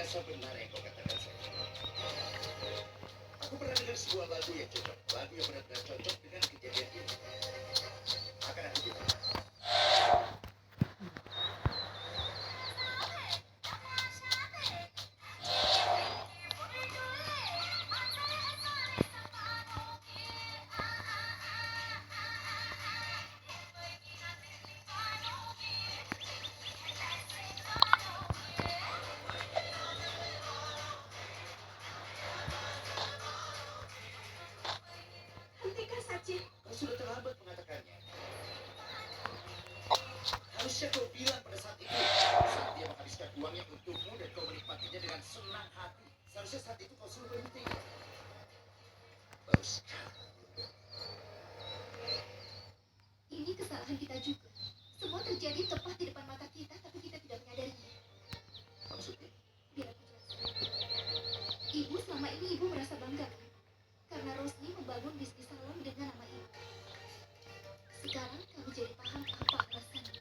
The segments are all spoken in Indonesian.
rasa benar yang kau katakan saja. Aku pernah dengar sebuah lagu yang cocok, lagu yang benar-benar cocok dengan kejadian ini. Akan aku coba. Hentikan saja. Kau sudah terlambat mengatakannya. Harusnya kau bilang pada saat itu, saat dia menghabiskan uangnya untukmu dan kau menikmatinya dengan senang hati. Seharusnya saat itu kau suruh berhenti. Baru sekarang. Ini kesalahan kita juga. Semua terjadi tepat di depan mata kita, tapi kita tidak menyadarinya. Maksudnya? Biar aku jelaskan. Ibu selama ini ibu merasa bangga kan? Karena Rosni membangun bisnis salon dengan nama ibu. Sekarang kamu jadi paham apa alasannya.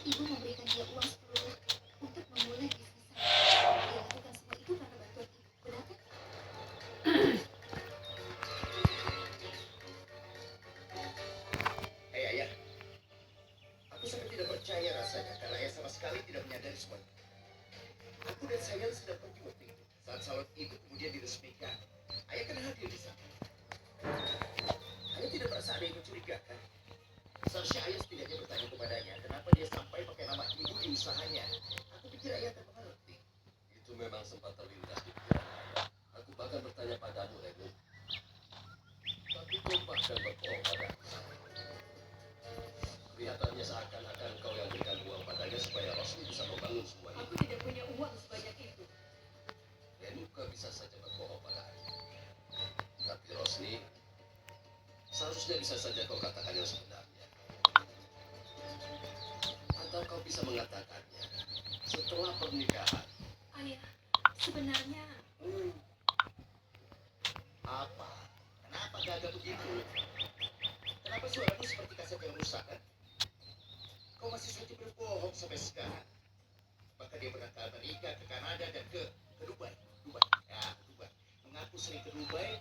Ibu memberikan dia uang 10 juta untuk memulai bisnis salon. Dia lakukan semua itu karena bantuan ibu. Benar kan? Hei ayah, aku sangat tidak percaya rasanya karena ayah sama sekali tidak menyadari semua itu. Aku dan Sayang sedang pergi waktu itu. Saat salon itu kemudian diresmikan, ayah kan hadir di sana. Ayah tidak merasa ada yang mencurigakan. Seharusnya ayah setidaknya bertanya kepadanya kenapa dia sampai pakai nama ibu di usahanya. Aku pikir ayah akan mengerti. Itu memang sempat terlintas di pikiran saya. Aku bahkan bertanya padamu, Renu. Tapi kau bahkan berbohong padaku. Kelihatannya seakan-akan kau yang berikan uang padanya supaya Rosni bisa membangun semua Aku ini. tidak punya uang sebanyak itu. Renu kau bisa saja berbohong pada aku. Tapi Rosni, seharusnya bisa saja kau katakan yang sebenarnya. Atau kau bisa mengatakannya setelah pernikahan. Ayah, sebenarnya Apa? Kenapa gagap begitu? Kenapa suaramu seperti kaset yang rusak kan? Kau masih saja berbohong sampai sekarang. Bahkan dia pernah ke Amerika, ke Kanada, dan ke Dubai. Dubai. Mengaku sering ke Dubai,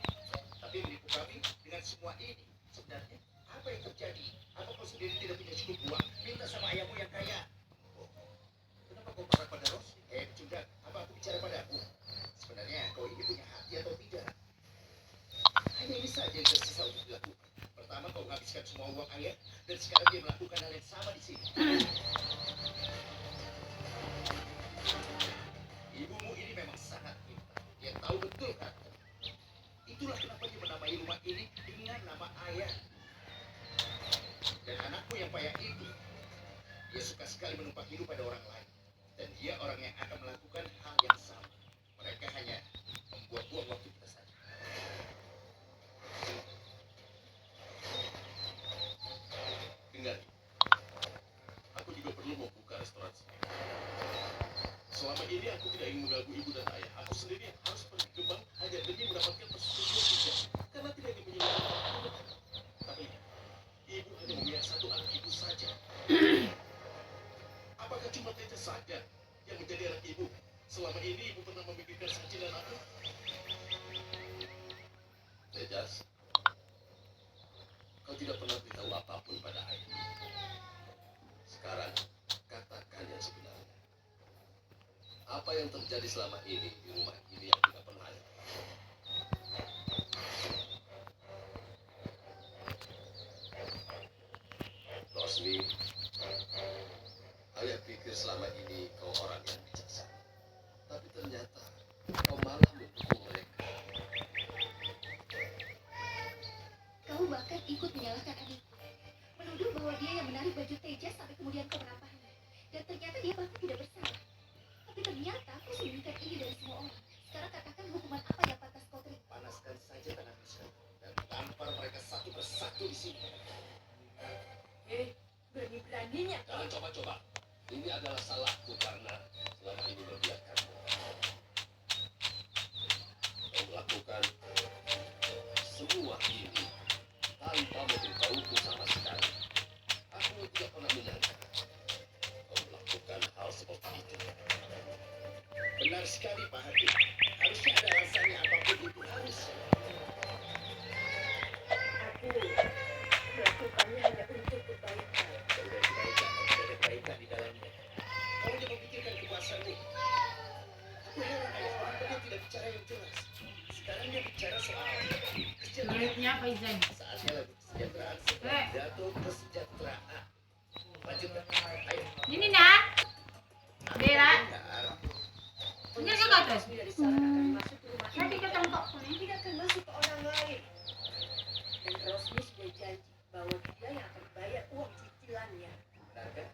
tapi menipu kami dengan semua ini. Sebenarnya, apa yang terjadi? Apa kau sendiri tidak punya cukup uang? Minta sama ayahmu yang kaya. Oh, kenapa kau marah pada Rossi? Juga, apa aku bicara padamu? Sebenarnya, kau ini punya hati atau tidak? Hanya ini saja yang tersisa untuk dilakukan. Pertama, kau menghabiskan semua uang ayah, dan sekarang dia melakukan hal yang sama di sini. Ibumu ini memang sangat pintar. Dia tahu betul kan? Itulah kenapa dia menamai rumah ini dengan nama ayah. Dan anakmu yang payah itu, dia suka sekali menumpang hidup pada orang lain. Dan dia orang yang akan melakukan hal yang sama. Mereka hanya membuat-buang waktu kita saja. Dengar, aku juga perlu membuka restoran sendiri. Selama ini aku tidak ingin mengganggu ibu dan ayah. Aku sendiri harus pergi ke bank hanya demi mendapatkan persetujuan juga. Karena tidak ingin menyebabkan. Tapi ibu hanya mempunyai satu anak ibu saja. Apakah cuma Tejas saja yang menjadi anak ibu? Selama ini ibu pernah memikirkan Saji dan aku? Tejas, kau tidak pernah beritahu apapun pada ayah. Sekarang, katakan yang sebenarnya. Apa yang terjadi selama ini di rumah ini yang tidak pernah ayah tahu? Rosni, ayah pikir selama ini kau orang yang bijaksana. Tapi ternyata kau malah mendukung mereka. kau bahkan ikut menyalahkan adikku. Menuduh bahwa dia yang menarik baju Tejas sampai kemudian kau menampaknya. Dan ternyata dia bahkan tidak bersalah. Tapi ternyata kau sembunyikan ini dari semua orang. Sekarang katakan hukuman apa yang pantas kau terima. Panaskan saja tanahmu sekarang. Dan tampar mereka satu persatu di sini. Berani-beraninya Jangan coba-coba. Ini adalah salahku karena selama ini membiarkanmu. Kau melakukan semua ini tanpa memberitahuku sama sekali. Aku tidak pernah menyangka kau melakukan hal seperti itu. sedang jatuh kesejahteraan. Lanjutkan. Ayo. Ini nak. Bella. Benar. Punya juga tuh. Dari sekarang akan masuk ke rumah Nanti ini. kita tengok nih. Tidak akan masuk ke orang lain. Dan Rosmi sudah janji bahwa dia yang akan bayar uang cicilannya. Benar kan?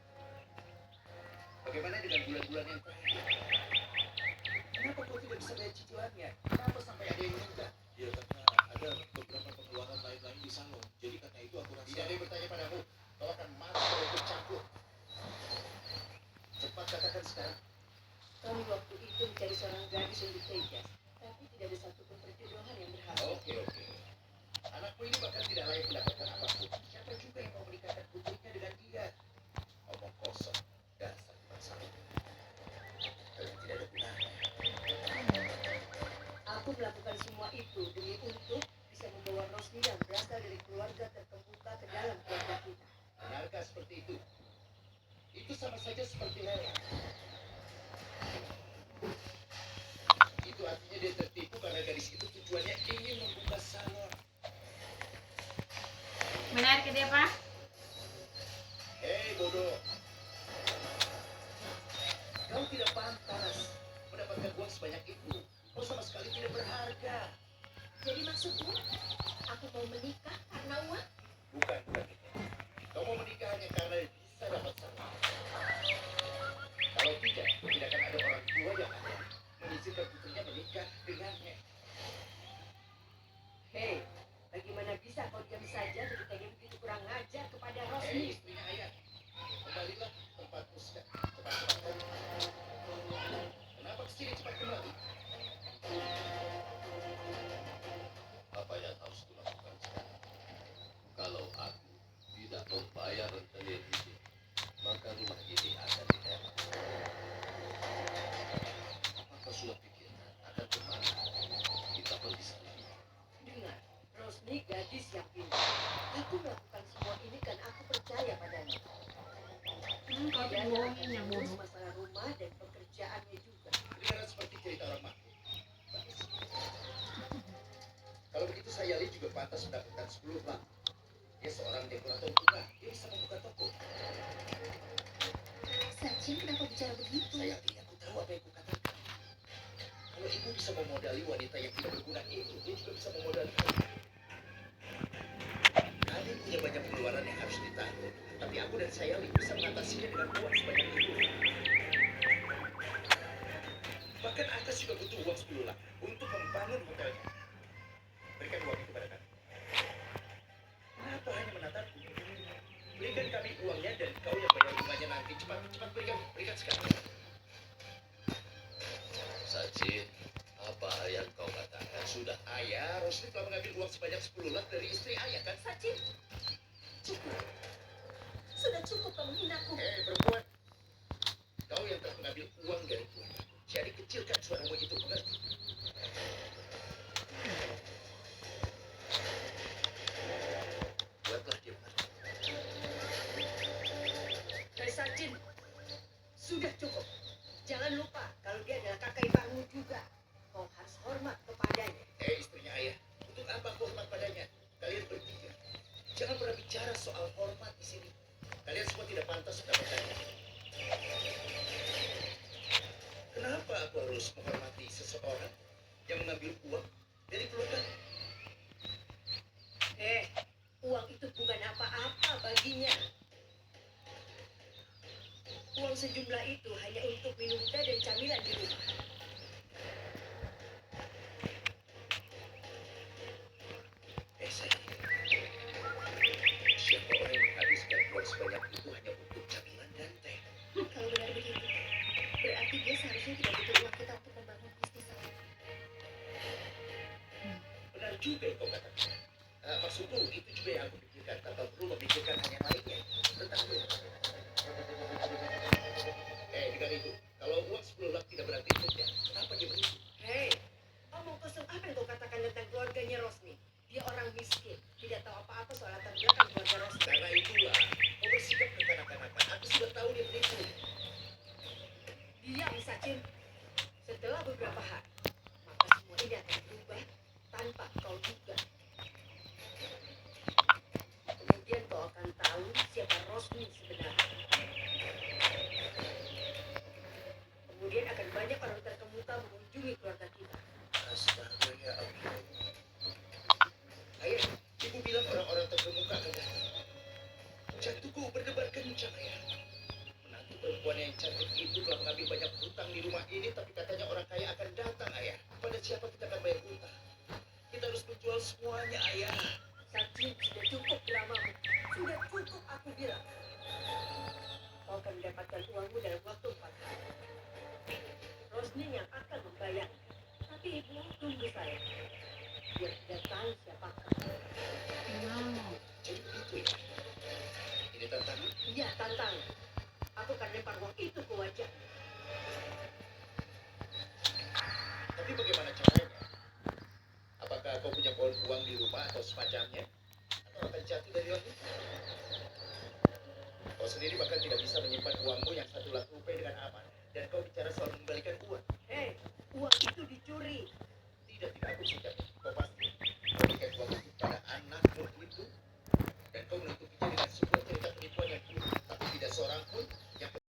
Bagaimana dengan bulan-bulan yang terakhir? Kenapa kau tidak bisa bayar cicilannya? Kenapa sampai ada yang minta? Ya karena ada beberapa pengeluaran lain-lain di salon. Jadi karena itu aku rasa. Tidak ada yang bertanya padamu. Kau akan marah kalau ikut campur. Cepat katakan sekarang. Kami waktu itu mencari seorang gadis untuk Tejas, tapi tidak ada satupun perjodohan yang berhasil. Oke. Anakmu ini bahkan tidak layak mendapatkan apapun. Siapa juga yang mau menikahkan putrinya dengan dia? Omong kosong. Dasar bangsa. Kalian tidak ada gunanya. Aku melakukan semua itu demi untuk bisa membawa Rosmi yang berasal dari keluarga terkemuka ke dalam keluarga kita. Benarkah seperti itu? Itu sama saja seperti lelang. Itu artinya dia tertipu karena gadis itu tujuannya ingin membuka salon. Benar ke dia, Pak? Hei bodoh. Kau tidak pantas mendapatkan uang sebanyak itu. Kau sama sekali tidak berharga. Jadi maksudmu, aku mau menikah karena uang? Bukan itu. Kau mau menikah hanya karena bisa dapat salon. Kalau tidak akan ada orang tua yang akan mengizinkan putrinya menikah dengannya. Hei, bagaimana bisa kau diam saja ketika dia begitu kurang ngajar kepada Hei Rosmi? istrinya ayah, kembalilah tempatmu sekarang. Cepat kembali. Kenapa kesini cepat kembali? Apa yang harus kulakukan sekarang? Kalau aku tidak membayar rentenir ini, maka rumah ini akan ditembak. Apakah sudah pikirkan akan kemana kita pergi sendiri? Dengar, Rosmi gadis yang pintar. Aku melakukan semua ini karena aku percaya padanya. Kau Dia bohongin ya, akan urus bohong. masalah rumah dan pekerjaannya juga. Kedengaran seperti cerita orang mati. Bagus. Kalau begitu saya lihat juga pantas mendapatkan 10 lam. Dia seorang dekorator bunga. Dia bisa membuka toko. Sachin, kenapa bicara begitu? Saya aku tahu apa yang kukatakan. Kalau ibu bisa memodali wanita yang tidak berguna itu, dia juga bisa memodali kamu. Kami punya banyak pengeluaran yang harus ditanggung, tapi aku dan saya bisa mengatasinya dengan uang sebanyak itu. Bahkan Akas juga butuh uang 10 lam untuk membangun hotelnya. Berikan uang itu pada kami. Kenapa hanya menatapku? Berikan kami uangnya dan kau yang bayar rumahnya nanti. Cepat berikan sekarang. Sachin, apa yang kau katakan sudah? Ayah, Rosli telah mengambil uang sebanyak 10 lam dari istri ayah kan? Sachin, cukup. Sudah cukup kau menghinaku. Perempuan, kau yang telah mengambil uang dari keluarga. Jadi kecilkan suaramu itu, mengerti? Buatlah dia mengerti. Dari Sachin, sudah cukup. Jangan lupa kalau dia adalah kakak iparmu juga. Kau harus hormat kepadanya. Istrinya ayah, untuk apa kau hormat padanya? Kalian bertiga. Jangan pernah bicara soal hormat di sini. Kalian semua tidak pantas mendapatkannya. Kenapa aku harus menghormati seseorang yang mengambil uang dari keluarga? Uang itu bukan apa-apa baginya. Uang sejumlah itu hanya untuk minum teh dan camilan di rumah. Saya siapa orang yang menghabiskan uang sebanyak itu hanya untuk camilan dan teh? Kalau benar begitu, berarti dia seharusnya tidak butuh uang kita untuk membangun bisnis saya. Benar juga yang kau katakan. Maksudku itu juga yang aku pikirkan tanpa perlu memikirkan hal yang lainnya. Tentang itu. Dengan itu, kalau uang 10 lam tidak berarti untuknya, kenapa dia beribu? Omong kosong apa yang kau katakan tentang keluarganya Rosni? Dia orang miskin, tidak tahu apa-apa soal latar belakang keluarga Rosni. Karena itulah, kau bersikap kekanak-kanakan. Aku sudah tahu dia beribu. Diam, Sachin. Setelah beberapa hari, maka semua ini akan berubah tanpa kau duga. akan tahu siapa Rosmin sebenarnya. Kemudian akan banyak orang terkemuka mengunjungi keluarga kita. Astaga ya Allah. Ayah, ibu bilang orang-orang terkemuka akan datang. Jantungku berdebar kencang, ayah. Menantu perempuan yang cantik itu telah mengambil banyak hutang di rumah ini, tapi katanya orang kaya akan datang, ayah. Pada siapa kita akan bayar hutang? Kita harus menjual semuanya, ayah. Sakti, sudah cukup dramamu. Sudah cukup aku bilang. Kau akan mendapatkan uangmu dalam waktu 4 hari. Rosmin yang akan membayar. Tapi ibu tunggu saya. Biar tidak tahu siapakah. Jadi begitu ya. Ini tantangan. Iya, tantang. Aku akan lempar uang itu ke wajah. Tapi bagaimana caranya? Apakah kau punya pohon uang di rumah atau semacamnya? Atau akan jatuh dari langit? Kau sendiri bahkan tidak bisa menyimpan uangmu yang 1 lakh rupiah dengan aman. Dan kau bicara soal mengembalikan uang. Hei, uang itu dicuri. Tidak, aku tidak.